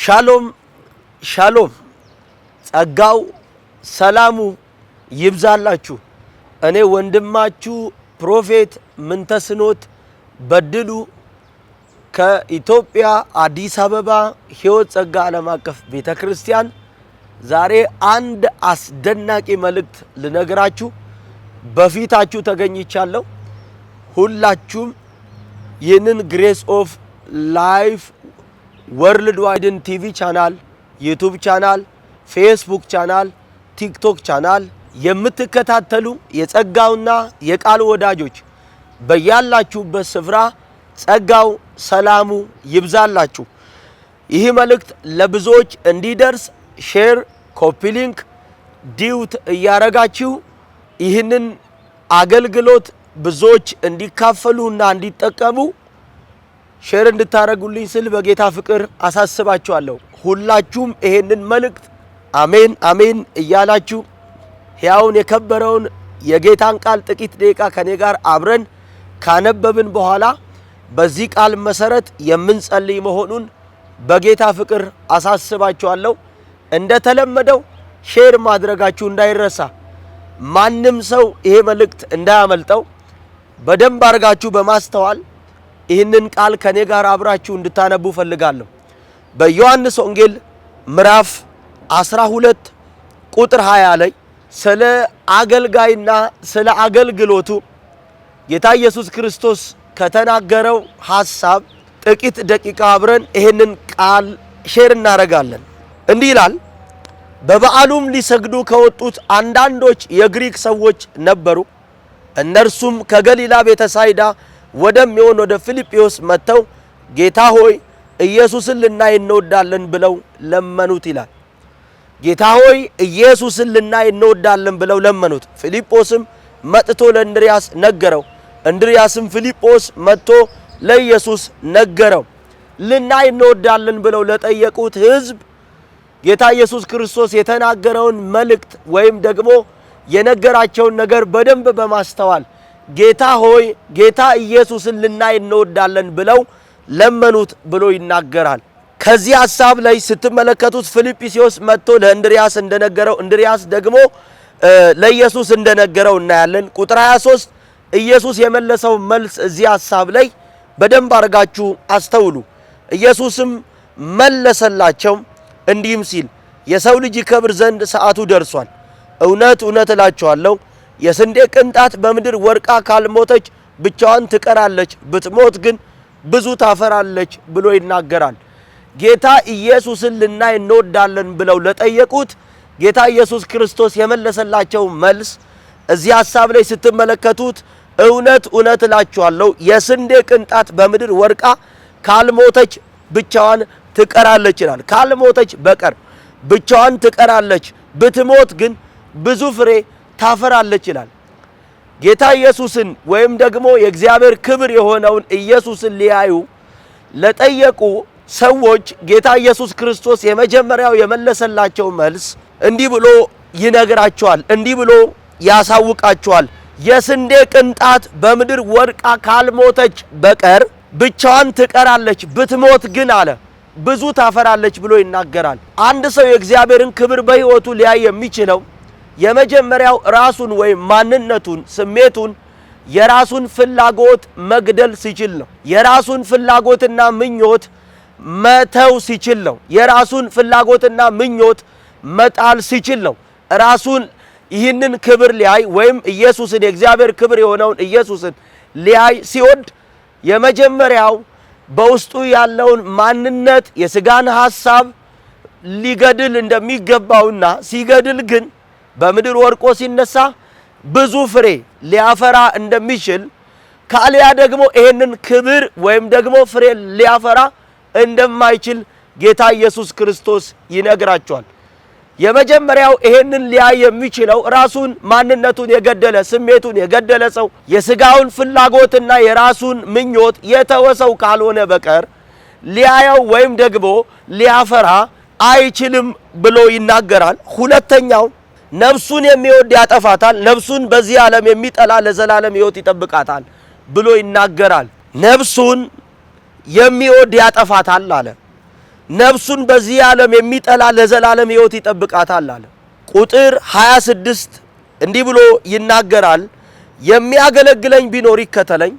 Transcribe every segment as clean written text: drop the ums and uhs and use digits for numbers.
ሻሎም ሻሎም ጸጋው ሰላሙ ይብዛላችሁ። እኔ ወንድማችሁ ፕሮፌት ምንተስኖት በድሉ ከኢትዮጵያ አዲስ አበባ ሕይወት ጸጋ ዓለም አቀፍ ቤተክርስቲያን ዛሬ አንድ አስደናቂ መልእክት ልነግራችሁ በፊታችሁ ተገኝቻለሁ። ሁላችሁም ይህንን ግሬስ ኦፍ ላይፍ ወርልድ ዋይድን ቲቪ ቻናል፣ ዩቲዩብ ቻናል፣ ፌስቡክ ቻናል፣ ቲክቶክ ቻናል የምትከታተሉ የጸጋውና የቃሉ ወዳጆች በያላችሁበት ስፍራ ጸጋው ሰላሙ ይብዛላችሁ። ይህ መልእክት ለብዙዎች እንዲደርስ ሼር፣ ኮፒ ሊንክ፣ ዲዩት እያረጋችሁ ይህንን አገልግሎት ብዙዎች እንዲካፈሉና እንዲጠቀሙ ሼር እንድታረጉልኝ ስል በጌታ ፍቅር አሳስባችኋለሁ። ሁላችሁም ይሄንን መልእክት አሜን አሜን እያላችሁ ሕያውን የከበረውን የጌታን ቃል ጥቂት ደቂቃ ከኔ ጋር አብረን ካነበብን በኋላ በዚህ ቃል መሰረት የምንጸልይ መሆኑን በጌታ ፍቅር አሳስባችኋለሁ። እንደተለመደው ሼር ማድረጋችሁ እንዳይረሳ፣ ማንም ሰው ይሄ መልእክት እንዳያመልጠው በደንብ አድርጋችሁ በማስተዋል ይህንን ቃል ከኔ ጋር አብራችሁ እንድታነቡ ፈልጋለሁ። በዮሐንስ ወንጌል ምዕራፍ 12 ቁጥር 20 ላይ ስለ አገልጋይና ስለ አገልግሎቱ ጌታ ኢየሱስ ክርስቶስ ከተናገረው ሐሳብ ጥቂት ደቂቃ አብረን ይህንን ቃል ሼር እናደርጋለን። እንዲህ ይላል፣ በበዓሉም ሊሰግዱ ከወጡት አንዳንዶች የግሪክ ሰዎች ነበሩ። እነርሱም ከገሊላ ቤተሳይዳ ወደሚሆን ወደ ፊልጵዎስ መጥተው ጌታ ሆይ ኢየሱስን ልናይ እንወዳለን ብለው ለመኑት ይላል። ጌታ ሆይ ኢየሱስን ልናይ እንወዳለን ብለው ለመኑት። ፊልጶስም መጥቶ ለእንድርያስ ነገረው። እንድርያስም ፊልጶስ መጥቶ ለኢየሱስ ነገረው። ልናይ እንወዳለን ብለው ለጠየቁት ሕዝብ ጌታ ኢየሱስ ክርስቶስ የተናገረውን መልእክት ወይም ደግሞ የነገራቸውን ነገር በደንብ በማስተዋል ጌታ ሆይ ጌታ ኢየሱስን ልናይ እንወዳለን ብለው ለመኑት ብሎ ይናገራል። ከዚህ ሐሳብ ላይ ስትመለከቱት ፊልጵስዩስ መጥቶ ለእንድርያስ እንደነገረው እንድርያስ ደግሞ ለኢየሱስ እንደነገረው እናያለን። ቁጥር 23 ኢየሱስ የመለሰው መልስ እዚህ ሐሳብ ላይ በደንብ አድርጋችሁ አስተውሉ። ኢየሱስም መለሰላቸው እንዲህም ሲል የሰው ልጅ ይከብር ዘንድ ሰዓቱ ደርሷል። እውነት እውነት እላችኋለሁ የስንዴ ቅንጣት በምድር ወድቃ ካልሞተች ብቻዋን ትቀራለች፣ ብትሞት ግን ብዙ ታፈራለች ብሎ ይናገራል። ጌታ ኢየሱስን ልናይ እንወዳለን ብለው ለጠየቁት ጌታ ኢየሱስ ክርስቶስ የመለሰላቸው መልስ እዚህ ሐሳብ ላይ ስትመለከቱት እውነት እውነት እላችኋለሁ የስንዴ ቅንጣት በምድር ወድቃ ካልሞተች ብቻዋን ትቀራለች ይላል። ካልሞተች በቀር ብቻዋን ትቀራለች፣ ብትሞት ግን ብዙ ፍሬ ታፈራለች ይላል። ጌታ ኢየሱስን ወይም ደግሞ የእግዚአብሔር ክብር የሆነውን ኢየሱስን ሊያዩ ለጠየቁ ሰዎች ጌታ ኢየሱስ ክርስቶስ የመጀመሪያው የመለሰላቸው መልስ እንዲህ ብሎ ይነግራቸዋል፣ እንዲህ ብሎ ያሳውቃቸዋል። የስንዴ ቅንጣት በምድር ወድቃ ካልሞተች በቀር ብቻዋን ትቀራለች፣ ብትሞት ግን አለ ብዙ ታፈራለች ብሎ ይናገራል። አንድ ሰው የእግዚአብሔርን ክብር በሕይወቱ ሊያይ የሚችለው የመጀመሪያው ራሱን ወይም ማንነቱን፣ ስሜቱን፣ የራሱን ፍላጎት መግደል ሲችል ነው። የራሱን ፍላጎትና ምኞት መተው ሲችል ነው። የራሱን ፍላጎትና ምኞት መጣል ሲችል ነው። ራሱን ይህንን ክብር ሊያይ ወይም ኢየሱስን የእግዚአብሔር ክብር የሆነውን ኢየሱስን ሊያይ ሲወድ የመጀመሪያው በውስጡ ያለውን ማንነት የሥጋን ሐሳብ ሊገድል እንደሚገባውና ሲገድል ግን በምድር ወድቆ ሲነሳ ብዙ ፍሬ ሊያፈራ እንደሚችል ካሊያ ደግሞ ይሄንን ክብር ወይም ደግሞ ፍሬ ሊያፈራ እንደማይችል ጌታ ኢየሱስ ክርስቶስ ይነግራቸዋል። የመጀመሪያው ይሄንን ሊያይ የሚችለው ራሱን ማንነቱን የገደለ ስሜቱን የገደለ ሰው የሥጋውን ፍላጎትና የራሱን ምኞት የተወሰው ካልሆነ በቀር ሊያየው ወይም ደግሞ ሊያፈራ አይችልም ብሎ ይናገራል። ሁለተኛው ነፍሱን የሚወድ ያጠፋታል፣ ነፍሱን በዚህ ዓለም የሚጠላ ለዘላለም ሕይወት ይጠብቃታል ብሎ ይናገራል። ነፍሱን የሚወድ ያጠፋታል አለ። ነፍሱን በዚህ ዓለም የሚጠላ ለዘላለም ሕይወት ይጠብቃታል አለ። ቁጥር 26 እንዲህ ብሎ ይናገራል፣ የሚያገለግለኝ ቢኖር ይከተለኝ፣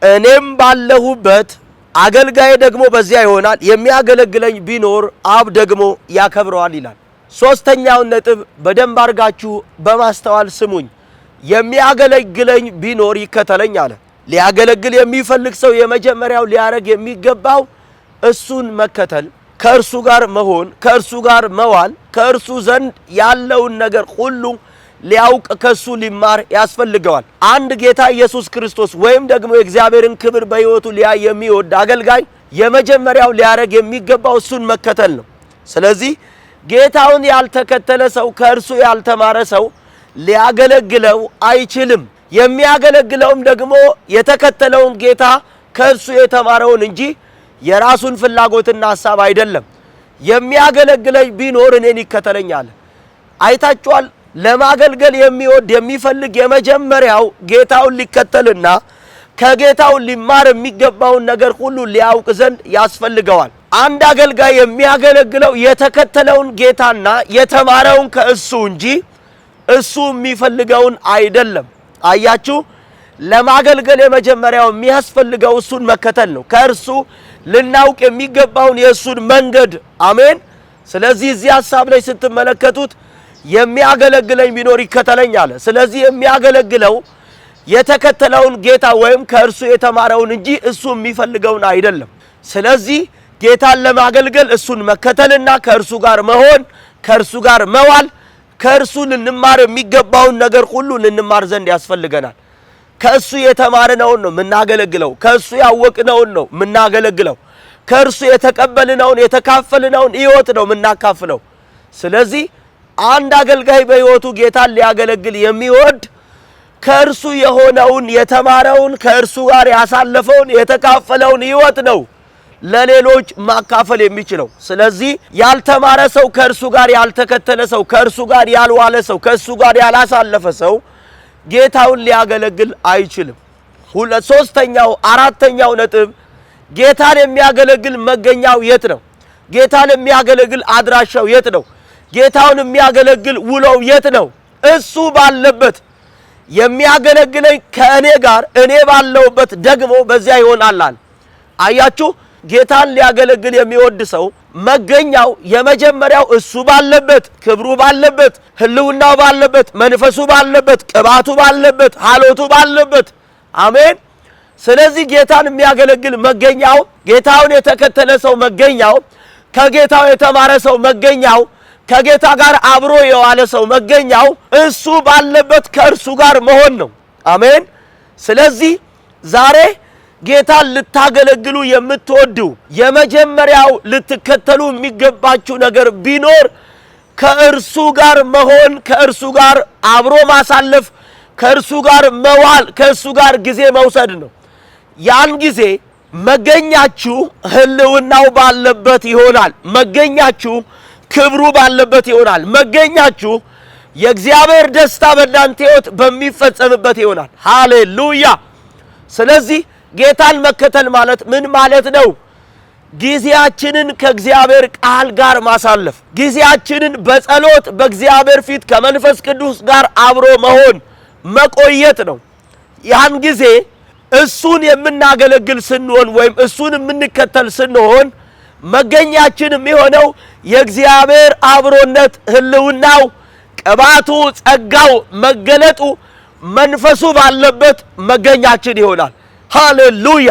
እኔም ባለሁበት አገልጋዬ ደግሞ በዚያ ይሆናል፣ የሚያገለግለኝ ቢኖር አብ ደግሞ ያከብረዋል ይላል። ሶስተኛውን ነጥብ በደንብ አድርጋችሁ በማስተዋል ስሙኝ። የሚያገለግለኝ ቢኖር ይከተለኝ አለ። ሊያገለግል የሚፈልግ ሰው የመጀመሪያው ሊያረግ የሚገባው እሱን መከተል፣ ከእርሱ ጋር መሆን፣ ከእርሱ ጋር መዋል፣ ከእርሱ ዘንድ ያለውን ነገር ሁሉ ሊያውቅ ከሱ ሊማር ያስፈልገዋል። አንድ ጌታ ኢየሱስ ክርስቶስ ወይም ደግሞ የእግዚአብሔርን ክብር በሕይወቱ ሊያይ የሚወድ አገልጋይ የመጀመሪያው ሊያረግ የሚገባው እሱን መከተል ነው። ስለዚህ ጌታውን ያልተከተለ ሰው፣ ከእርሱ ያልተማረ ሰው ሊያገለግለው አይችልም። የሚያገለግለውም ደግሞ የተከተለውን ጌታ ከእርሱ የተማረውን እንጂ የራሱን ፍላጎትና ሐሳብ አይደለም። የሚያገለግለኝ ቢኖር እኔን ይከተለኝ አለ። አይታችኋል። ለማገልገል የሚወድ የሚፈልግ የመጀመሪያው ጌታውን ሊከተልና ከጌታው ሊማር የሚገባውን ነገር ሁሉ ሊያውቅ ዘንድ ያስፈልገዋል። አንድ አገልጋይ የሚያገለግለው የተከተለውን ጌታና የተማረውን ከእሱ እንጂ እሱ የሚፈልገውን አይደለም። አያችሁ፣ ለማገልገል የመጀመሪያው የሚያስፈልገው እሱን መከተል ነው። ከእርሱ ልናውቅ የሚገባውን የእሱን መንገድ። አሜን። ስለዚህ እዚህ ሐሳብ ላይ ስትመለከቱት የሚያገለግለኝ ቢኖር ይከተለኝ አለ። ስለዚህ የሚያገለግለው የተከተለውን ጌታ ወይም ከእርሱ የተማረውን እንጂ እሱ የሚፈልገውን አይደለም። ስለዚህ ጌታን ለማገልገል እሱን መከተልና ከእርሱ ጋር መሆን፣ ከእርሱ ጋር መዋል፣ ከእርሱ ልንማር የሚገባውን ነገር ሁሉ ልንማር ዘንድ ያስፈልገናል። ከእሱ የተማርነውን ነው የምናገለግለው። ከእሱ ያወቅነውን ነው የምናገለግለው። ከእርሱ የተቀበልነውን የተካፈልነውን ሕይወት ነው የምናካፍለው። ስለዚህ አንድ አገልጋይ በሕይወቱ ጌታን ሊያገለግል የሚወድ ከእርሱ የሆነውን የተማረውን ከእርሱ ጋር ያሳለፈውን የተካፈለውን ሕይወት ነው ለሌሎች ማካፈል የሚችለው። ስለዚህ ያልተማረ ሰው፣ ከእርሱ ጋር ያልተከተለ ሰው፣ ከእርሱ ጋር ያልዋለ ሰው፣ ከእሱ ጋር ያላሳለፈ ሰው ጌታውን ሊያገለግል አይችልም። ሶስተኛው አራተኛው ነጥብ ጌታን የሚያገለግል መገኛው የት ነው? ጌታን የሚያገለግል አድራሻው የት ነው? ጌታውን የሚያገለግል ውሎው የት ነው? እሱ ባለበት። የሚያገለግለኝ ከእኔ ጋር እኔ ባለውበት ደግሞ በዚያ ይሆናል። አያችሁ፣ ጌታን ሊያገለግል የሚወድ ሰው መገኛው የመጀመሪያው እሱ ባለበት፣ ክብሩ ባለበት፣ ህልውናው ባለበት፣ መንፈሱ ባለበት፣ ቅባቱ ባለበት፣ ሀሎቱ ባለበት። አሜን። ስለዚህ ጌታን የሚያገለግል መገኛው፣ ጌታውን የተከተለ ሰው መገኛው፣ ከጌታው የተማረ ሰው መገኛው፣ ከጌታ ጋር አብሮ የዋለ ሰው መገኛው እሱ ባለበት ከእርሱ ጋር መሆን ነው። አሜን። ስለዚህ ዛሬ ጌታን ልታገለግሉ የምትወዱ የመጀመሪያው ልትከተሉ የሚገባችሁ ነገር ቢኖር ከእርሱ ጋር መሆን፣ ከእርሱ ጋር አብሮ ማሳለፍ፣ ከእርሱ ጋር መዋል፣ ከእርሱ ጋር ጊዜ መውሰድ ነው። ያን ጊዜ መገኛችሁ ህልውናው ባለበት ይሆናል። መገኛችሁ ክብሩ ባለበት ይሆናል። መገኛችሁ የእግዚአብሔር ደስታ በእናንተ ሕይወት በሚፈጸምበት ይሆናል። ሃሌሉያ። ስለዚህ ጌታን መከተል ማለት ምን ማለት ነው? ጊዜያችንን ከእግዚአብሔር ቃል ጋር ማሳለፍ፣ ጊዜያችንን በጸሎት በእግዚአብሔር ፊት ከመንፈስ ቅዱስ ጋር አብሮ መሆን መቆየት ነው። ያን ጊዜ እሱን የምናገለግል ስንሆን ወይም እሱን የምንከተል ስንሆን መገኛችን የሚሆነው የእግዚአብሔር አብሮነት፣ ህልውናው፣ ቅባቱ፣ ጸጋው፣ መገለጡ፣ መንፈሱ ባለበት መገኛችን ይሆናል። ሃሌሉያ።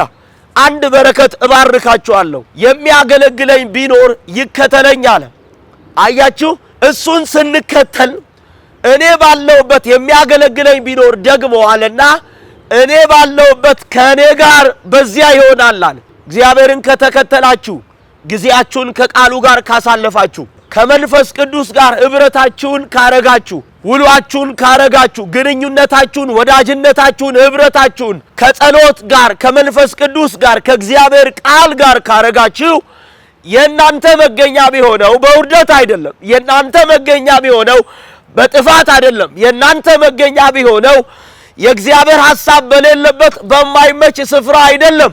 አንድ በረከት እባርካችኋለሁ። የሚያገለግለኝ ቢኖር ይከተለኝ አለ። አያችሁ፣ እሱን ስንከተል እኔ ባለውበት የሚያገለግለኝ ቢኖር ደግሞ አለና እኔ ባለውበት ከእኔ ጋር በዚያ ይሆናል አለ። እግዚአብሔርን ከተከተላችሁ፣ ጊዜያችሁን ከቃሉ ጋር ካሳለፋችሁ፣ ከመንፈስ ቅዱስ ጋር ኅብረታችሁን ካረጋችሁ፣ ውሏችሁን ካረጋችሁ፣ ግንኙነታችሁን፣ ወዳጅነታችሁን፣ ኅብረታችሁን ከጸሎት ጋር ከመንፈስ ቅዱስ ጋር ከእግዚአብሔር ቃል ጋር ካረጋችሁ የእናንተ መገኛ ቢሆነው በውርደት አይደለም። የእናንተ መገኛ ቢሆነው በጥፋት አይደለም። የእናንተ መገኛ ቢሆነው የእግዚአብሔር ሐሳብ በሌለበት በማይመች ስፍራ አይደለም።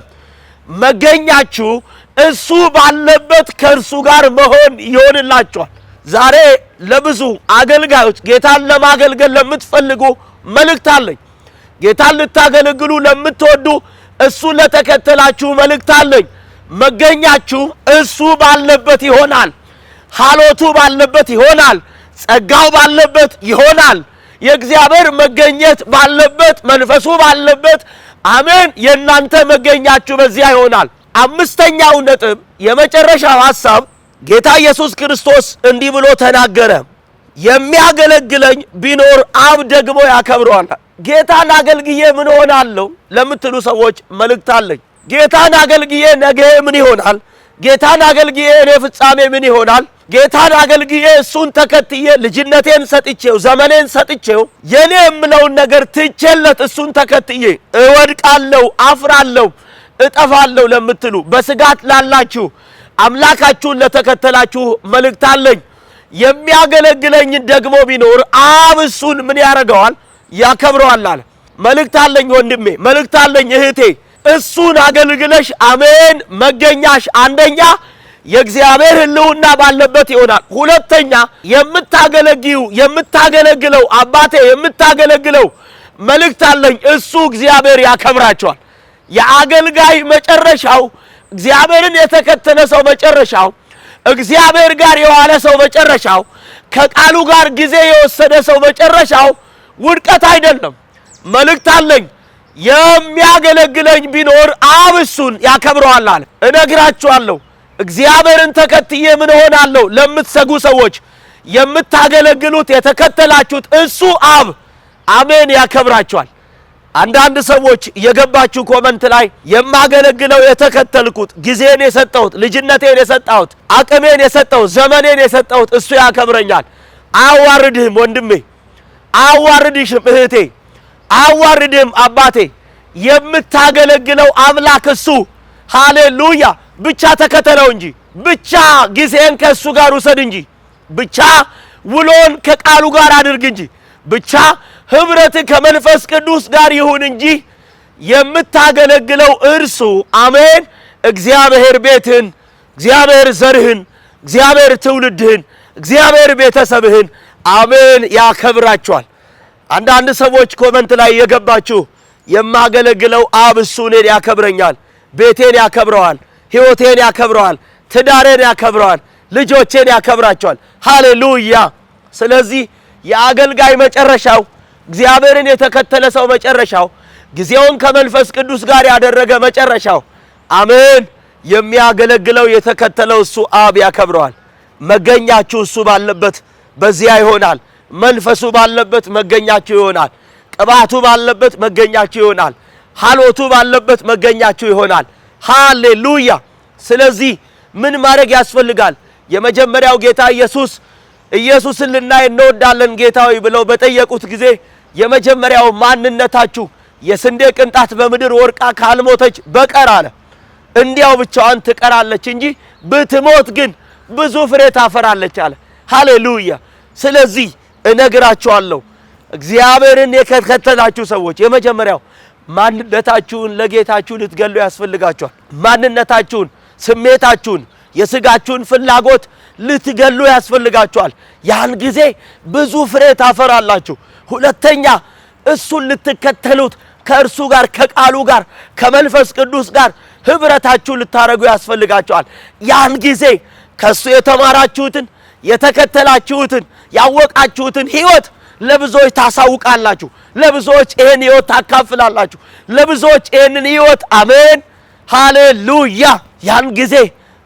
መገኛችሁ እሱ ባለበት ከእርሱ ጋር መሆን ይሆንላችኋል። ዛሬ ለብዙ አገልጋዮች ጌታን ለማገልገል ለምትፈልጉ መልእክት አለኝ። ጌታን ልታገለግሉ ለምትወዱ እሱ ለተከተላችሁ መልእክት አለኝ። መገኛችሁ እሱ ባለበት ይሆናል። ሐሎቱ ባለበት ይሆናል። ጸጋው ባለበት ይሆናል። የእግዚአብሔር መገኘት ባለበት፣ መንፈሱ ባለበት አሜን፣ የእናንተ መገኛችሁ በዚያ ይሆናል። አምስተኛው ነጥብ የመጨረሻው ሐሳብ ጌታ ኢየሱስ ክርስቶስ እንዲህ ብሎ ተናገረ። የሚያገለግለኝ ቢኖር አብ ደግሞ ያከብረዋል። ጌታን አገልግዬ ምን ሆናለሁ ለምትሉ ሰዎች መልእክት አለኝ። ጌታን አገልግዬ ነገ ምን ይሆናል? ጌታን አገልግዬ እኔ ፍጻሜ ምን ይሆናል? ጌታን አገልግዬ እሱን ተከትዬ ልጅነቴን ሰጥቼው ዘመኔን ሰጥቼው የኔ የምለውን ነገር ትቼለት እሱን ተከትዬ እወድቃለሁ፣ አፍራለሁ፣ እጠፋለሁ ለምትሉ በስጋት ላላችሁ አምላካችሁን ለተከተላችሁ መልእክት አለኝ። የሚያገለግለኝ ደግሞ ቢኖር አብ እሱን ምን ያደርገዋል? ያከብረዋል አለ። መልእክት አለኝ ወንድሜ፣ መልእክት አለኝ እህቴ። እሱን አገልግለሽ አሜን፣ መገኛሽ አንደኛ የእግዚአብሔር ሕልውና ባለበት ይሆናል። ሁለተኛ የምታገለግለው አባቴ የምታገለግለው መልእክት አለኝ፣ እሱ እግዚአብሔር ያከብራቸዋል። የአገልጋይ መጨረሻው እግዚአብሔርን የተከተለ ሰው መጨረሻው እግዚአብሔር ጋር የዋለ ሰው መጨረሻው ከቃሉ ጋር ጊዜ የወሰደ ሰው መጨረሻው ውድቀት አይደለም። መልእክት አለኝ። የሚያገለግለኝ ቢኖር አብ እሱን ያከብረዋል አለ። እነግራችኋለሁ እግዚአብሔርን ተከትዬ ምን ሆናለሁ ለምትሰጉ ሰዎች የምታገለግሉት የተከተላችሁት እሱ አብ አሜን ያከብራችኋል። አንዳንድ ሰዎች የገባችሁ ኮመንት ላይ የማገለግለው የተከተልኩት ጊዜን የሰጠሁት ልጅነቴን የሰጠሁት አቅሜን የሰጠሁት ዘመኔን የሰጠሁት እሱ ያከብረኛል። አዋርድህም ወንድሜ፣ አዋርድሽም እህቴ፣ አዋርድህም አባቴ። የምታገለግለው አምላክ እሱ ሃሌሉያ። ብቻ ተከተለው እንጂ፣ ብቻ ጊዜን ከእሱ ጋር ውሰድ እንጂ፣ ብቻ ውሎን ከቃሉ ጋር አድርግ እንጂ፣ ብቻ ህብረት ከመንፈስ ቅዱስ ጋር ይሁን እንጂ የምታገለግለው እርሱ አሜን እግዚአብሔር ቤትህን፣ እግዚአብሔር ዘርህን፣ እግዚአብሔር ትውልድህን፣ እግዚአብሔር ቤተሰብህን አሜን ያከብራቸዋል። አንዳንድ ሰዎች ኮመንት ላይ የገባችሁ የማገለግለው አብ እሱ እኔን ያከብረኛል፣ ቤቴን ያከብረዋል፣ ሕይወቴን ያከብረዋል፣ ትዳሬን ያከብረዋል፣ ልጆቼን ያከብራቸዋል። ሃሌሉያ። ስለዚህ የአገልጋይ መጨረሻው እግዚአብሔርን የተከተለ ሰው መጨረሻው ጊዜውን ከመንፈስ ቅዱስ ጋር ያደረገ መጨረሻው አሜን የሚያገለግለው የተከተለው እሱ አብ ያከብረዋል። መገኛችሁ እሱ ባለበት በዚያ ይሆናል። መንፈሱ ባለበት መገኛችሁ ይሆናል። ቅባቱ ባለበት መገኛችሁ ይሆናል። ሐሎቱ ባለበት መገኛችሁ ይሆናል። ሃሌሉያ። ስለዚህ ምን ማድረግ ያስፈልጋል? የመጀመሪያው ጌታ ኢየሱስን ልናይ እንወዳለን ጌታዊ ብለው በጠየቁት ጊዜ የመጀመሪያው ማንነታችሁ የስንዴ ቅንጣት በምድር ወርቃ ካልሞተች በቀር አለ እንዲያው ብቻዋን ትቀራለች እንጂ ብትሞት ግን ብዙ ፍሬ ታፈራለች አለ። ሃሌሉያ። ስለዚህ እነግራችኋለሁ እግዚአብሔርን የተከተላችሁ ሰዎች የመጀመሪያው ማንነታችሁን ለጌታችሁ ልትገሉ ያስፈልጋችኋል። ማንነታችሁን፣ ስሜታችሁን፣ የስጋችሁን ፍላጎት ልትገሉ ያስፈልጋችኋል። ያን ጊዜ ብዙ ፍሬ ታፈራላችሁ። ሁለተኛ እሱን ልትከተሉት ከእርሱ ጋር ከቃሉ ጋር ከመንፈስ ቅዱስ ጋር ህብረታችሁ ልታረጉ ያስፈልጋችኋል። ያን ጊዜ ከሱ የተማራችሁትን የተከተላችሁትን ያወቃችሁትን ህይወት ለብዙዎች ታሳውቃላችሁ። ለብዙዎች ይሄን ህይወት ታካፍላላችሁ። ለብዙዎች ይሄንን ህይወት አሜን ሃሌሉያ። ያን ጊዜ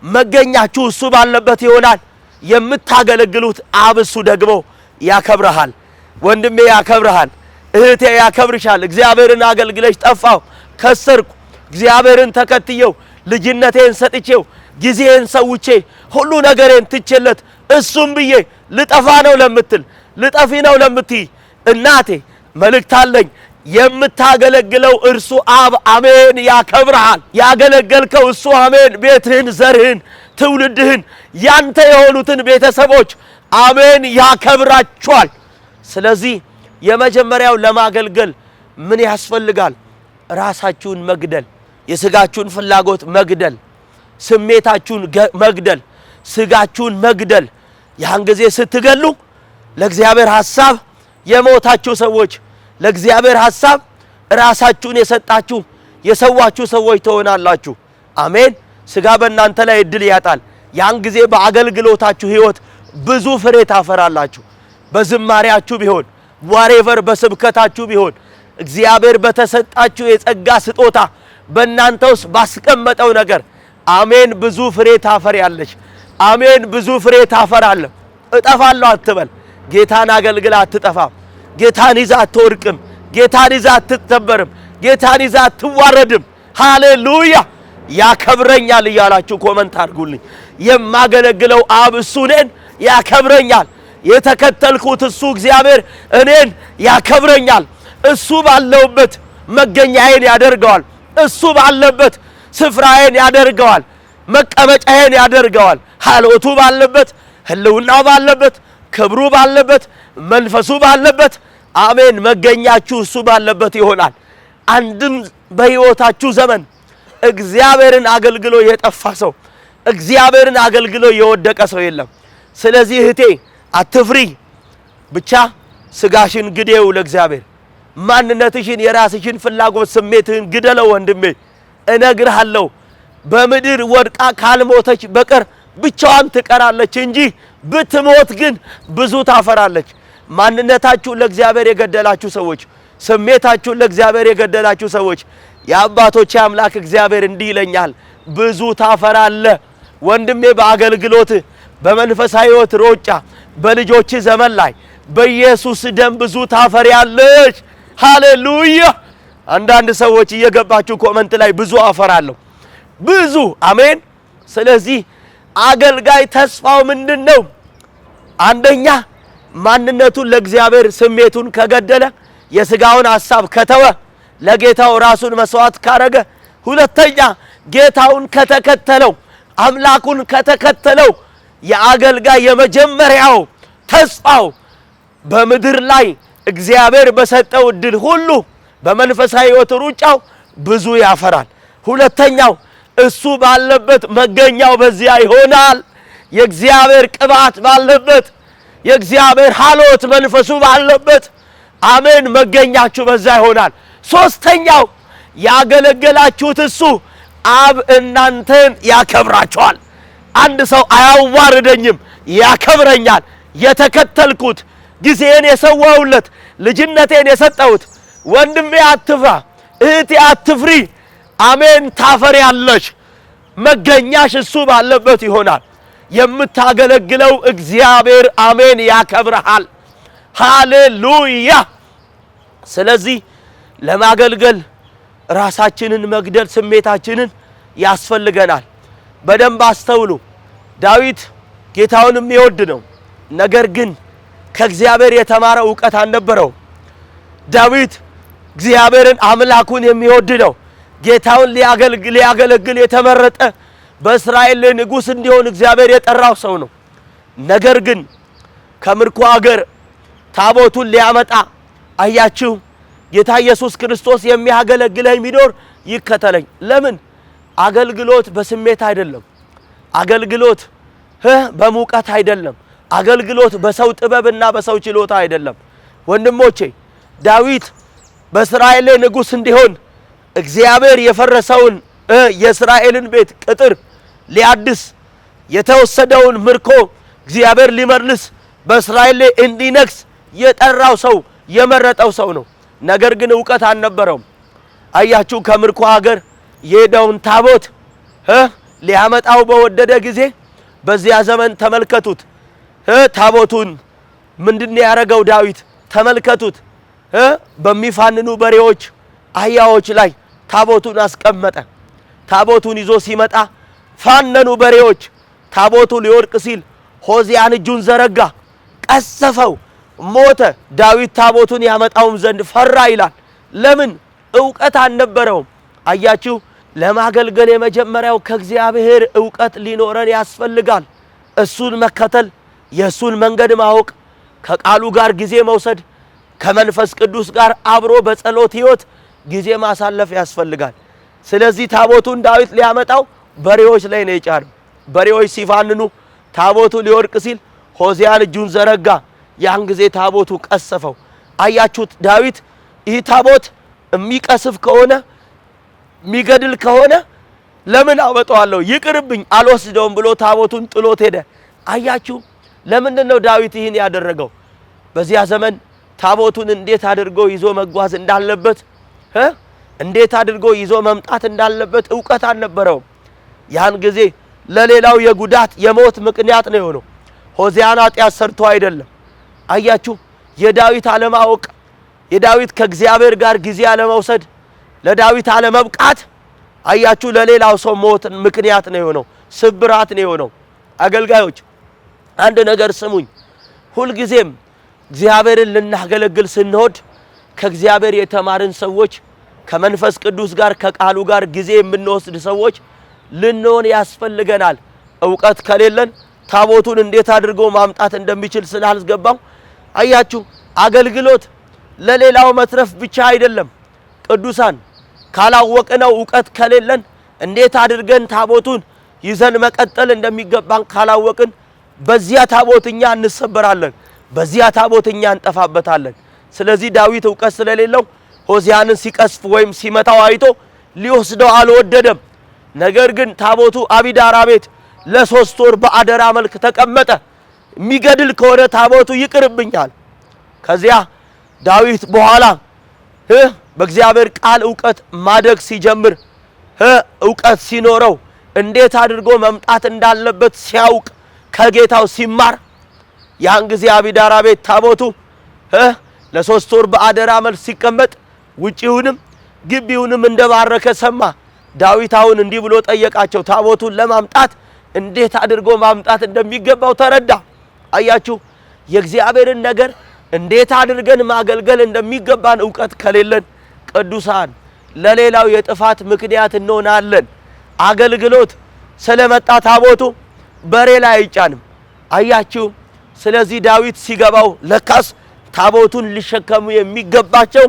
መገኛችሁ እሱ ባለበት ይሆናል። የምታገለግሉት አብ እሱ ደግሞ ያከብረሃል። ወንድሜ ያከብረሃል። እህቴ ያከብርሻል። እግዚአብሔርን አገልግለሽ ጠፋው ከሰርኩ እግዚአብሔርን ተከትየው ልጅነቴን ሰጥቼው ጊዜን ሰውቼ ሁሉ ነገሬን ትቼለት እሱም ብዬ ልጠፋ ነው ለምትል ልጠፊ ነው ለምትይ እናቴ መልእክት አለኝ። የምታገለግለው እርሱ አብ አሜን ያከብርሃል። ያገለገልከው እሱ አሜን ቤትህን፣ ዘርህን፣ ትውልድህን ያንተ የሆኑትን ቤተሰቦች አሜን ያከብራቸዋል። ስለዚህ የመጀመሪያው ለማገልገል ምን ያስፈልጋል? ራሳችሁን መግደል፣ የስጋችሁን ፍላጎት መግደል፣ ስሜታችሁን መግደል፣ ስጋችሁን መግደል። ያን ጊዜ ስትገሉ ለእግዚአብሔር ሐሳብ የሞታችሁ ሰዎች፣ ለእግዚአብሔር ሐሳብ ራሳችሁን የሰጣችሁ የሰዋችሁ ሰዎች ትሆናላችሁ። አሜን። ስጋ በእናንተ ላይ እድል ያጣል። ያን ጊዜ በአገልግሎታችሁ ሕይወት ብዙ ፍሬ ታፈራላችሁ። በዝማሬያችሁ ቢሆን ዋሬቨር በስብከታችሁ ቢሆን እግዚአብሔር በተሰጣችሁ የጸጋ ስጦታ በእናንተ ውስጥ ባስቀመጠው ነገር አሜን ብዙ ፍሬ ታፈሪያለሽ። አሜን ብዙ ፍሬ ታፈራለህ። እጠፋለሁ አትበል። ጌታን አገልግላ አትጠፋም። ጌታን ይዛ አትወድቅም። ጌታን ይዛ አትተበርም። ጌታን ይዛ አትዋረድም። ሃሌሉያ። ያከብረኛል እያላችሁ ኮመንት አድርጉልኝ። የማገለግለው አብ እሱ እኔን ያከብረኛል። የተከተልኩት እሱ እግዚአብሔር እኔን ያከብረኛል። እሱ ባለውበት መገኛዬን ያደርገዋል። እሱ ባለበት ስፍራዬን ያደርገዋል። መቀመጫዬን ያደርገዋል። ሐሎቱ ባለበት፣ ህልውናው ባለበት፣ ክብሩ ባለበት፣ መንፈሱ ባለበት አሜን መገኛችሁ እሱ ባለበት ይሆናል። አንድም በሕይወታችሁ ዘመን እግዚአብሔርን አገልግሎ የጠፋ ሰው፣ እግዚአብሔርን አገልግሎ የወደቀ ሰው የለም። ስለዚህ እህቴ አትፍሪ። ብቻ ስጋሽን ግዴው ለእግዚአብሔር። ማንነትሽን፣ የራስሽን ፍላጎት ስሜትህን ግደለው ወንድሜ። እነግርሃለሁ በምድር ወድቃ ካልሞተች በቀር ብቻዋን ትቀራለች እንጂ ብትሞት ግን ብዙ ታፈራለች። ማንነታችሁን ለእግዚአብሔር የገደላችሁ ሰዎች፣ ስሜታችሁን ለእግዚአብሔር የገደላችሁ ሰዎች የአባቶቼ አምላክ እግዚአብሔር እንዲህ ይለኛል፣ ብዙ ታፈራለህ ወንድሜ። በአገልግሎት በመንፈሳዊ ሕይወት ሮጫ በልጆች ዘመን ላይ በኢየሱስ ደም ብዙ ታፈሪያለሽ። ሃሌሉያ። አንዳንድ ሰዎች እየገባችሁ ኮመንት ላይ ብዙ አፈራለሁ ብዙ አሜን። ስለዚህ አገልጋይ ተስፋው ምንድነው? አንደኛ ማንነቱን ለእግዚአብሔር ስሜቱን ከገደለ፣ የሥጋውን ሐሳብ ከተወ፣ ለጌታው ራሱን መስዋዕት ካረገ፣ ሁለተኛ ጌታውን ከተከተለው፣ አምላኩን ከተከተለው የአገልጋይ የመጀመሪያው ተስፋው በምድር ላይ እግዚአብሔር በሰጠው እድል ሁሉ በመንፈሳዊ ሕይወት ሩጫው ብዙ ያፈራል። ሁለተኛው እሱ ባለበት መገኛው በዚያ ይሆናል። የእግዚአብሔር ቅባት ባለበት፣ የእግዚአብሔር ሐሎት መንፈሱ ባለበት አሜን መገኛችሁ በዛ ይሆናል። ሶስተኛው ያገለገላችሁት እሱ አብ እናንተን ያከብራችኋል። አንድ ሰው አያዋርደኝም፣ ያከብረኛል። የተከተልኩት ጊዜን የሰዋውለት ልጅነቴን የሰጠሁት ወንድሜ አትፍራ፣ እህቴ አትፍሪ። አሜን ታፈሪያለሽ። መገኛሽ እሱ ባለበት ይሆናል። የምታገለግለው እግዚአብሔር አሜን ያከብረሃል። ሃሌሉያ። ስለዚህ ለማገልገል ራሳችንን መግደል ስሜታችንን ያስፈልገናል። በደንብ አስተውሉ። ዳዊት ጌታውንም ይወድ ነው፣ ነገር ግን ከእግዚአብሔር የተማረ ዕውቀት አልነበረው። ዳዊት እግዚአብሔርን አምላኩን የሚወድ ነው። ጌታውን ሊያገለግል የተመረጠ በእስራኤል ንጉሥ እንዲሆን እግዚአብሔር የጠራው ሰው ነው። ነገር ግን ከምርኮ አገር ታቦቱን ሊያመጣ አያችሁ፣ ጌታ ኢየሱስ ክርስቶስ የሚያገለግለኝ ቢኖር ይከተለኝ። ለምን? አገልግሎት በስሜት አይደለም። አገልግሎት በሙቀት አይደለም። አገልግሎት በሰው ጥበብና በሰው ችሎታ አይደለም። ወንድሞቼ ዳዊት በእስራኤል ንጉሥ እንዲሆን እግዚአብሔር የፈረሰውን የእስራኤልን ቤት ቅጥር ሊያድስ የተወሰደውን ምርኮ እግዚአብሔር ሊመልስ በእስራኤል ላይ እንዲነግስ የጠራው ሰው የመረጠው ሰው ነው። ነገር ግን ዕውቀት አልነበረውም። አያችሁ ከምርኮ ሀገር የሄደውን ታቦት ሊያመጣው በወደደ ጊዜ በዚያ ዘመን ተመልከቱት። ታቦቱን ምንድን ያደረገው ዳዊት ተመልከቱት። በሚፋንኑ በሬዎች አህያዎች ላይ ታቦቱን አስቀመጠ። ታቦቱን ይዞ ሲመጣ ፋነኑ በሬዎች። ታቦቱ ሊወድቅ ሲል ሆዚያን እጁን ዘረጋ፣ ቀሰፈው፣ ሞተ። ዳዊት ታቦቱን ያመጣውም ዘንድ ፈራ ይላል። ለምን? ዕውቀት አልነበረውም። አያችሁ ለማገልገል የመጀመሪያው ከእግዚአብሔር ዕውቀት ሊኖረን ያስፈልጋል። እሱን መከተል፣ የእሱን መንገድ ማወቅ፣ ከቃሉ ጋር ጊዜ መውሰድ፣ ከመንፈስ ቅዱስ ጋር አብሮ በጸሎት ሕይወት ጊዜ ማሳለፍ ያስፈልጋል። ስለዚህ ታቦቱን ዳዊት ሊያመጣው በሬዎች ላይ ነው የጫነው። በሬዎች ሲፋንኑ ታቦቱ ሊወርቅ ሲል ሆዚያን እጁን ዘረጋ። ያን ጊዜ ታቦቱ ቀሰፈው። አያችሁት? ዳዊት ይህ ታቦት የሚቀስፍ ከሆነ የሚገድል ከሆነ ለምን አወጣዋለሁ? ይቅርብኝ፣ አልወስደውም ብሎ ታቦቱን ጥሎት ሄደ። አያችሁ? ለምንድን ነው ዳዊት ይህን ያደረገው? በዚያ ዘመን ታቦቱን እንዴት አድርጎ ይዞ መጓዝ እንዳለበት እንዴት አድርጎ ይዞ መምጣት እንዳለበት ዕውቀት አልነበረውም። ያን ጊዜ ለሌላው የጉዳት የሞት ምክንያት ነው የሆነው። ሆዚያን ኃጢአት ሰርቶ አይደለም። አያችሁ? የዳዊት አለማወቅ፣ የዳዊት ከእግዚአብሔር ጋር ጊዜ አለመውሰድ፣ ለዳዊት አለመብቃት አያችሁ ለሌላው ሰው ሞት ምክንያት ነው የሆነው፣ ስብራት ነው የሆነው። አገልጋዮች አንድ ነገር ስሙኝ። ሁልጊዜም እግዚአብሔርን ልናገለግል ስንወድ ከእግዚአብሔር የተማርን ሰዎች፣ ከመንፈስ ቅዱስ ጋር ከቃሉ ጋር ጊዜ የምንወስድ ሰዎች ልንሆን ያስፈልገናል። ዕውቀት ከሌለን ታቦቱን እንዴት አድርጎ ማምጣት እንደሚችል ስላልገባው አያችሁ አገልግሎት ለሌላው መትረፍ ብቻ አይደለም። ቅዱሳን ካላወቅነው ዕውቀት ከሌለን እንዴት አድርገን ታቦቱን ይዘን መቀጠል እንደሚገባን ካላወቅን በዚያ ታቦትኛ እንሰበራለን፣ በዚያ ታቦትኛ እንጠፋበታለን። ስለዚህ ዳዊት ዕውቀት ስለሌለው ሆዚያንን ሲቀስፍ ወይም ሲመታው አይቶ ሊወስደው አልወደደም። ነገር ግን ታቦቱ አቢዳራ ቤት ለ3 ወር በአደራ መልክ ተቀመጠ። የሚገድል ከሆነ ታቦቱ ይቅርብኛል። ከዚያ ዳዊት በኋላ በእግዚአብሔር ቃል ዕውቀት ማደግ ሲጀምር ዕውቀት ሲኖረው እንዴት አድርጎ መምጣት እንዳለበት ሲያውቅ ከጌታው ሲማር ያን ጊዜ አቢዳራ ቤት ታቦቱ ለ3 ወር በአደራ መልክ ሲቀመጥ ውጪውንም ግቢውንም እንደባረከ ሰማ። ዳዊት አሁን እንዲህ ብሎ ጠየቃቸው። ታቦቱን ለማምጣት እንዴት አድርጎ ማምጣት እንደሚገባው ተረዳ። አያችሁ የእግዚአብሔርን ነገር እንዴት አድርገን ማገልገል እንደሚገባን ዕውቀት ከሌለን ቅዱሳን ለሌላው የጥፋት ምክንያት እንሆናለን። አገልግሎት ስለመጣ ታቦቱ በሬ ላይ አይጫንም። አያችሁ ስለዚህ ዳዊት ሲገባው ለካስ ታቦቱን ሊሸከሙ የሚገባቸው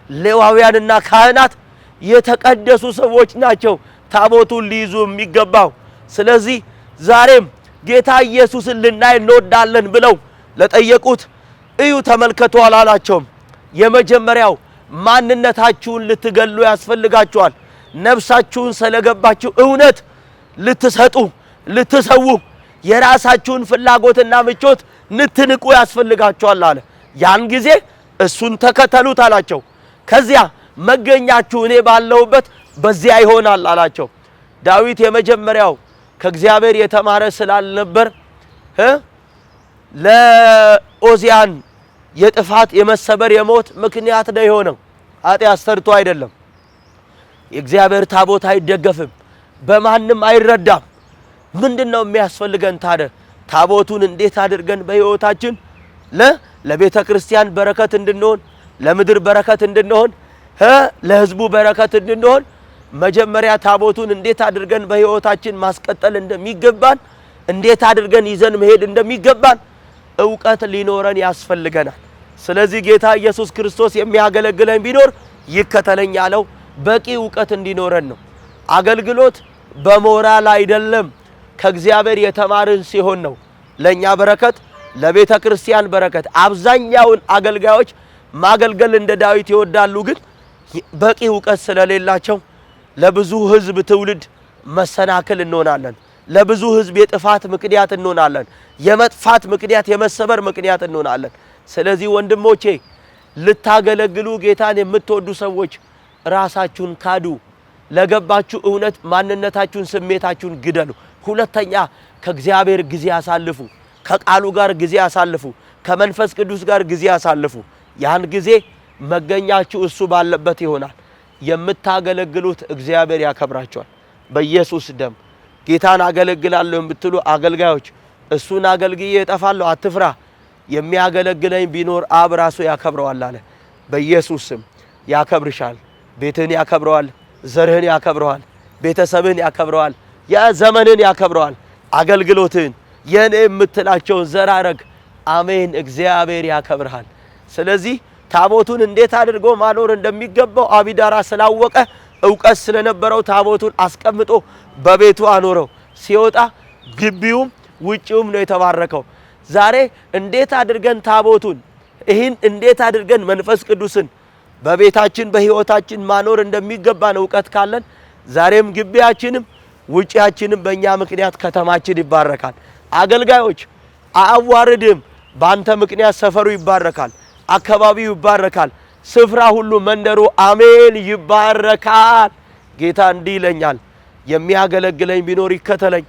ሌዋውያንና ካህናት የተቀደሱ ሰዎች ናቸው ታቦቱን ሊይዙ የሚገባው። ስለዚህ ዛሬም ጌታ ኢየሱስን ልናይ እንወዳለን ብለው ለጠየቁት እዩ ተመልከቱ አላላቸውም። የመጀመሪያው ማንነታችሁን ልትገሉ ያስፈልጋችኋል። ነፍሳችሁን ስለገባችሁ እውነት ልትሰጡ ልትሰዉ የራሳችሁን ፍላጎትና ምቾት ልትንቁ ያስፈልጋችኋል አለ። ያን ጊዜ እሱን ተከተሉት አላቸው። ከዚያ መገኛችሁ እኔ ባለሁበት በዚያ ይሆናል አላቸው። ዳዊት የመጀመሪያው ከእግዚአብሔር የተማረ ስላልነበር ለኦዚያን የጥፋት የመሰበር የሞት ምክንያት ነው የሆነው። ኃጢአት ሰርቶ አይደለም። የእግዚአብሔር ታቦት አይደገፍም፣ በማንም አይረዳም። ምንድነው የሚያስፈልገን ታዲያ? ታቦቱን እንዴት አድርገን በሕይወታችን ለቤተ ክርስቲያን በረከት እንድንሆን፣ ለምድር በረከት እንድንሆን፣ ለሕዝቡ በረከት እንድንሆን መጀመሪያ ታቦቱን እንዴት አድርገን በሕይወታችን ማስቀጠል እንደሚገባን፣ እንዴት አድርገን ይዘን መሄድ እንደሚገባን ዕውቀት ሊኖረን ያስፈልገናል። ስለዚህ ጌታ ኢየሱስ ክርስቶስ የሚያገለግለን ቢኖር ይከተለኝ ያለው በቂ ዕውቀት እንዲኖረን ነው። አገልግሎት በሞራል አይደለም፣ ከእግዚአብሔር የተማርን ሲሆን ነው ለኛ በረከት፣ ለቤተ ክርስቲያን በረከት። አብዛኛውን አገልጋዮች ማገልገል እንደ ዳዊት ይወዳሉ፣ ግን በቂ ዕውቀት ስለሌላቸው ለብዙ ሕዝብ ትውልድ መሰናክል እንሆናለን። ለብዙ ሕዝብ የጥፋት ምክንያት እንሆናለን። የመጥፋት ምክንያት፣ የመሰበር ምክንያት እንሆናለን። ስለዚህ ወንድሞቼ ልታገለግሉ ጌታን የምትወዱ ሰዎች ራሳችሁን ካዱ። ለገባችሁ እውነት ማንነታችሁን፣ ስሜታችሁን ግደሉ። ሁለተኛ ከእግዚአብሔር ጊዜ አሳልፉ። ከቃሉ ጋር ጊዜ አሳልፉ። ከመንፈስ ቅዱስ ጋር ጊዜ አሳልፉ። ያን ጊዜ መገኛችሁ እሱ ባለበት ይሆናል። የምታገለግሉት እግዚአብሔር ያከብራችኋል። በኢየሱስ ደም ጌታን አገለግላለሁ የምትሉ አገልጋዮች እሱን አገልግዬ እጠፋለሁ አትፍራ። የሚያገለግለኝ ቢኖር አብ ራሱ ያከብረዋል አለ። በኢየሱስ ስም ያከብርሻል። ቤትህን ያከብረዋል፣ ዘርህን ያከብረዋል፣ ቤተሰብህን ያከብረዋል፣ የዘመንን ያከብረዋል። አገልግሎትህን የኔ የምትላቸውን ዘራረግ አሜን፣ እግዚአብሔር ያከብርሃል። ስለዚህ ታቦቱን እንዴት አድርጎ ማኖር እንደሚገባው አቢዳራ ስላወቀ ዕውቀት ስለነበረው ታቦቱን አስቀምጦ በቤቱ አኖረው። ሲወጣ ግቢውም ውጪውም ነው የተባረከው። ዛሬ እንዴት አድርገን ታቦቱን ይህን እንዴት አድርገን መንፈስ ቅዱስን በቤታችን በሕይወታችን ማኖር እንደሚገባን ዕውቀት ካለን ዛሬም ግቢያችንም ውጪያችንም በእኛ ምክንያት ከተማችን ይባረካል። አገልጋዮች አያዋርድም። በአንተ ምክንያት ሰፈሩ ይባረካል፣ አካባቢው ይባረካል፣ ስፍራ ሁሉ መንደሩ አሜን ይባረካል። ጌታ እንዲህ ይለኛል፣ የሚያገለግለኝ ቢኖር ይከተለኝ፣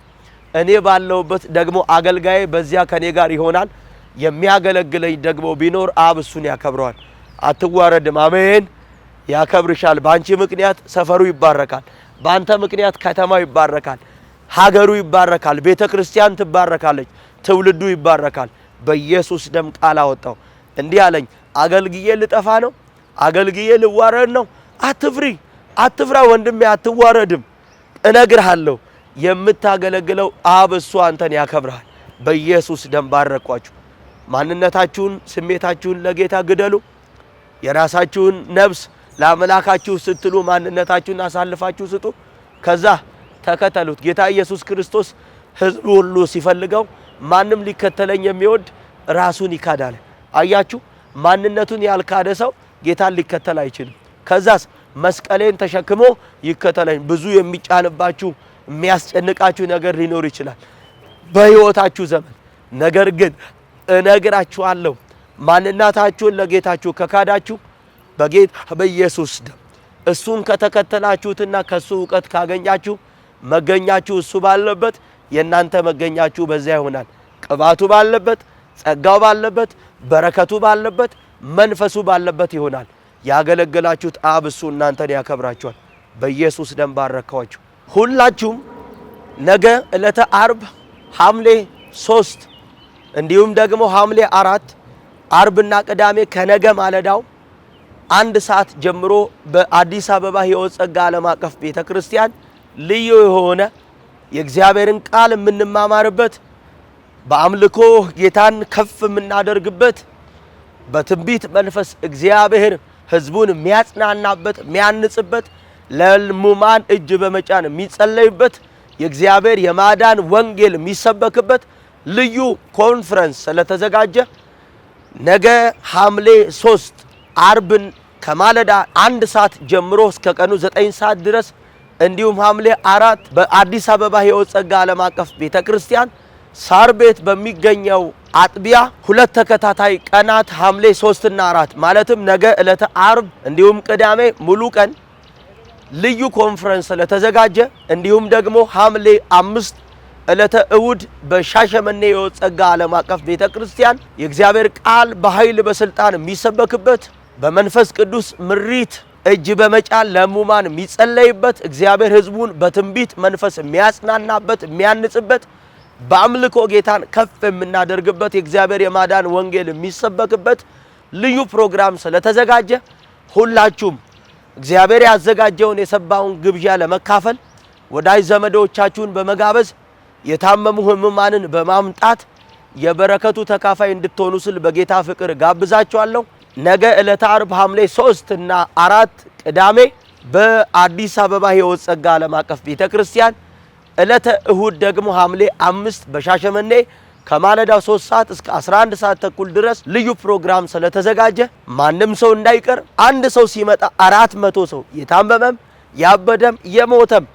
እኔ ባለውበት ደግሞ አገልጋዬ በዚያ ከኔ ጋር ይሆናል። የሚያገለግለኝ ደግሞ ቢኖር አብ እሱን ያከብረዋል። አትዋረድም። አሜን። ያከብርሻል። በአንቺ ምክንያት ሰፈሩ ይባረካል። በአንተ ምክንያት ከተማው ይባረካል፣ ሀገሩ ይባረካል፣ ቤተ ክርስቲያን ትባረካለች፣ ትውልዱ ይባረካል። በኢየሱስ ደም ቃል አወጣው። እንዲህ አለኝ፣ አገልግዬ ልጠፋ ነው፣ አገልግዬ ልዋረድ ነው። አትፍሪ፣ አትፍራ ወንድሜ፣ አትዋረድም። እነግርሃለሁ የምታገለግለው አብ እሱ አንተን ያከብርሃል። በኢየሱስ ደም ባረኳችሁ። ማንነታችሁን ስሜታችሁን ለጌታ ግደሉ። የራሳችሁን ነፍስ ለአምላካችሁ ስትሉ ማንነታችሁን አሳልፋችሁ ስጡ። ከዛ ተከተሉት። ጌታ ኢየሱስ ክርስቶስ ሕዝቡ ሁሉ ሲፈልገው ማንም ሊከተለኝ የሚወድ ራሱን ይካዳል። አያችሁ፣ ማንነቱን ያልካደ ሰው ጌታን ሊከተል አይችልም። ከዛስ መስቀሌን ተሸክሞ ይከተለኝ። ብዙ የሚጫንባችሁ የሚያስጨንቃችሁ ነገር ሊኖር ይችላል በሕይወታችሁ ዘመን። ነገር ግን እነግራችኋለሁ ማንነታችሁን ለጌታችሁ ከካዳችሁ በጌታ በኢየሱስ ደም እሱን ከተከተላችሁትና ከሱ ዕውቀት ካገኛችሁ መገኛችሁ እሱ ባለበት የእናንተ መገኛችሁ በዚያ ይሆናል። ቅባቱ ባለበት፣ ጸጋው ባለበት፣ በረከቱ ባለበት፣ መንፈሱ ባለበት ይሆናል። ያገለገላችሁት አብ እሱ እናንተን ያከብራችኋል። በኢየሱስ ደም ባረካችሁ። ሁላችሁም ነገ ዕለተ አርብ ሐምሌ 3 እንዲሁም ደግሞ ሐምሌ 4 አርብና ቅዳሜ ከነገ ማለዳው 1 ሰዓት ጀምሮ በአዲስ አበባ ሕይወት ጸጋ ዓለም አቀፍ ቤተክርስቲያን ልዩ የሆነ የእግዚአብሔርን ቃል የምንማማርበት፣ በአምልኮ ጌታን ከፍ የምናደርግበት፣ በትንቢት መንፈስ እግዚአብሔር ሕዝቡን የሚያጽናናበት የሚያንጽበት፣ ለሕሙማን እጅ በመጫን የሚጸለይበት፣ የእግዚአብሔር የማዳን ወንጌል የሚሰበክበት ልዩ ኮንፈረንስ ስለተዘጋጀ ነገ ሐምሌ 3 አርብን ከማለዳ 1 ሰዓት ጀምሮ እስከ ቀኑ 9 ሰዓት ድረስ እንዲሁም ሐምሌ 4 በአዲስ አበባ ሕይወት ጸጋ ዓለም አቀፍ ቤተክርስቲያን ሳር ቤት በሚገኘው አጥቢያ 2 ተከታታይ ቀናት ሐምሌ 3 እና 4 ማለትም ነገ ዕለተ አርብ እንዲሁም ቅዳሜ ሙሉ ቀን ልዩ ኮንፈረንስ ስለተዘጋጀ እንዲሁም ደግሞ ሐምሌ 5 ዕለተ እሁድ በሻሸመኔ ሕይወት ጸጋ ዓለም አቀፍ ቤተክርስቲያን የእግዚአብሔር ቃል በኃይል በስልጣን የሚሰበክበት፣ በመንፈስ ቅዱስ ምሪት እጅ በመጫን ለሕሙማን የሚጸለይበት፣ እግዚአብሔር ሕዝቡን በትንቢት መንፈስ የሚያጽናናበት የሚያንጽበት፣ በአምልኮ ጌታን ከፍ የምናደርግበት፣ የእግዚአብሔር የማዳን ወንጌል የሚሰበክበት ልዩ ፕሮግራም ስለተዘጋጀ ሁላችሁም እግዚአብሔር ያዘጋጀውን የሰባውን ግብዣ ለመካፈል ወዳጅ ዘመዶቻችሁን በመጋበዝ የታመሙ ሕሙማንን በማምጣት የበረከቱ ተካፋይ እንድትሆኑ ስል በጌታ ፍቅር ጋብዛችኋለሁ። ነገ ዕለተ አርብ ሐምሌ 3 እና 4 ቅዳሜ በአዲስ አበባ ሕይወት ጸጋ ዓለም አቀፍ ቤተክርስቲያን፣ ዕለተ እሁድ ደግሞ ሐምሌ 5 በሻሸመኔ ከማለዳው 3 ሰዓት እስከ 11 ሰዓት ተኩል ድረስ ልዩ ፕሮግራም ስለተዘጋጀ ማንም ሰው እንዳይቀር። አንድ ሰው ሲመጣ 400 ሰው የታመመም ያበደም የሞተም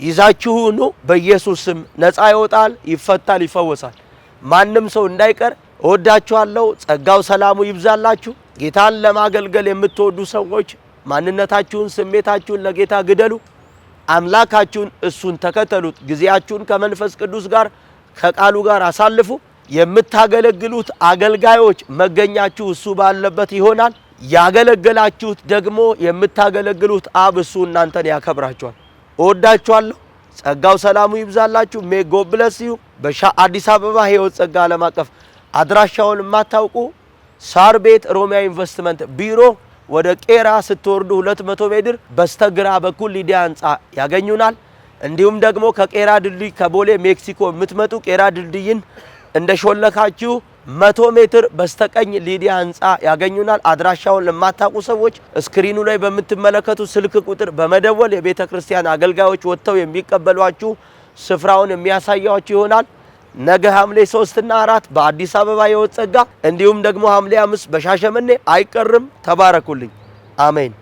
ይዛችሁ ኑ። በኢየሱስ ስም ነፃ ይወጣል፣ ይፈታል፣ ይፈወሳል። ማንም ሰው እንዳይቀር። እወዳችኋለሁ። ጸጋው ሰላሙ ይብዛላችሁ። ጌታን ለማገልገል የምትወዱ ሰዎች ማንነታችሁን ስሜታችሁን ለጌታ ግደሉ። አምላካችሁን እሱን ተከተሉት። ጊዜያችሁን ከመንፈስ ቅዱስ ጋር ከቃሉ ጋር አሳልፉ። የምታገለግሉት አገልጋዮች መገኛችሁ እሱ ባለበት ይሆናል። ያገለገላችሁት ደግሞ የምታገለግሉት አብ እሱ እናንተን ያከብራችኋል። እወዳችኋለሁ። ጸጋው ሰላሙ ይብዛላችሁ። ሜይ ጎድ ብለስ ዩ። በአዲስ አበባ ሕይወት ጸጋ ዓለም አቀፍ አድራሻውን የማታውቁ ሳር ቤት ሮሚያ ኢንቨስትመንት ቢሮ ወደ ቄራ ስትወርዱ 200 ሜትር በስተግራ በኩል ሊዲያ ህንጻ ያገኙናል። እንዲሁም ደግሞ ከቄራ ድልድይ ከቦሌ ሜክሲኮ የምትመጡ ቄራ ድልድይን እንደሾለካችሁ 100 ሜትር በስተቀኝ ሊዲያ ህንፃ ያገኙናል። አድራሻውን ለማታውቁ ሰዎች ስክሪኑ ላይ በምትመለከቱ ስልክ ቁጥር በመደወል የቤተ ክርስቲያን አገልጋዮች ወጥተው የሚቀበሏችሁ ስፍራውን የሚያሳያችሁ ይሆናል። ነገ ሐምሌ 3 እና 4 በአዲስ አበባ የሕይወት ጸጋ እንዲሁም ደግሞ ሐምሌ 5 በሻሸመኔ አይቀርም። ተባረኩልኝ። አሜን።